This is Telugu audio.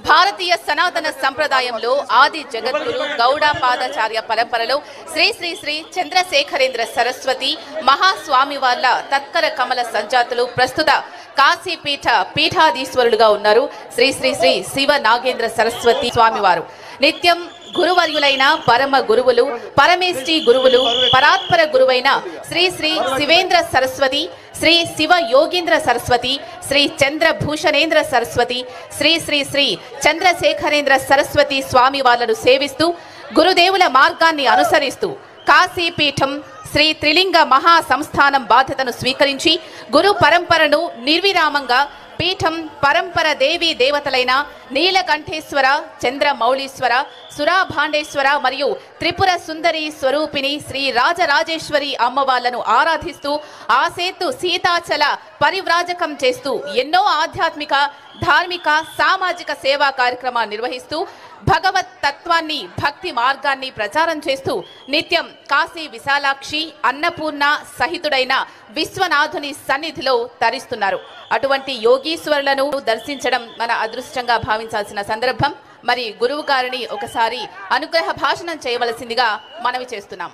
భారతీయ సనాతన సంప్రదాయంలో ఆది జగద్గురు గౌడపాదాచార్య పరంపరలో శ్రీ శ్రీ శ్రీ చంద్రశేఖరేంద్ర సరస్వతి మహాస్వామి వాళ్ళ తత్కర కమల సంజాతులు ప్రస్తుత కాశీపీఠ పీఠాధీశ్వరులుగా ఉన్నారు శ్రీ శ్రీ శ్రీ శివ నాగేంద్ర సరస్వతి స్వామివారు. నిత్యం గురువర్యులైన పరమ గురువులు పరమేష్టి గురువులు పరాత్పర గురువైన శ్రీ శ్రీ శివేంద్ర సరస్వతి శ్రీ శివ యోగీంద్ర సరస్వతి శ్రీ చంద్రభూషణేంద్ర సరస్వతి శ్రీ శ్రీ శ్రీ చంద్రశేఖరేంద్ర సరస్వతి స్వామి వాళ్ళను సేవిస్తూ గురుదేవుల మార్గాన్ని అనుసరిస్తూ కాశీపీఠం శ్రీ త్రిలింగ మహా సంస్థానం బాధ్యతను స్వీకరించి గురు పరంపరను నిర్విరామంగా పీఠం పరంపర దేవీ దేవతలైన నీలకంఠేశ్వర చంద్రమౌళీశ్వర సురాభాండేశ్వర మరియు త్రిపుర సుందరి స్వరూపిణి శ్రీ రాజరాజేశ్వరి అమ్మవార్లను ఆరాధిస్తూ ఆసేతు సీతాచల పరివ్రాజకం చేస్తూ ఎన్నో ఆధ్యాత్మిక ధార్మిక సామాజిక సేవా కార్యక్రమాలు నిర్వహిస్తూ భగవత్ తత్వాన్ని భక్తి మార్గాన్ని ప్రచారం చేస్తూ నిత్యం కాశీ విశాలాక్షి అన్నపూర్ణ సహితుడైన విశ్వనాథుని సన్నిధిలో తరిస్తున్నారు. అటువంటి యోగీశ్వరులను దర్శించడం మన అదృష్టంగా భావించాల్సిన సందర్భం. మరి గురువు గారిని ఒకసారి అనుగ్రహ భాషణం చేయవలసిందిగా మనవి చేస్తున్నాం.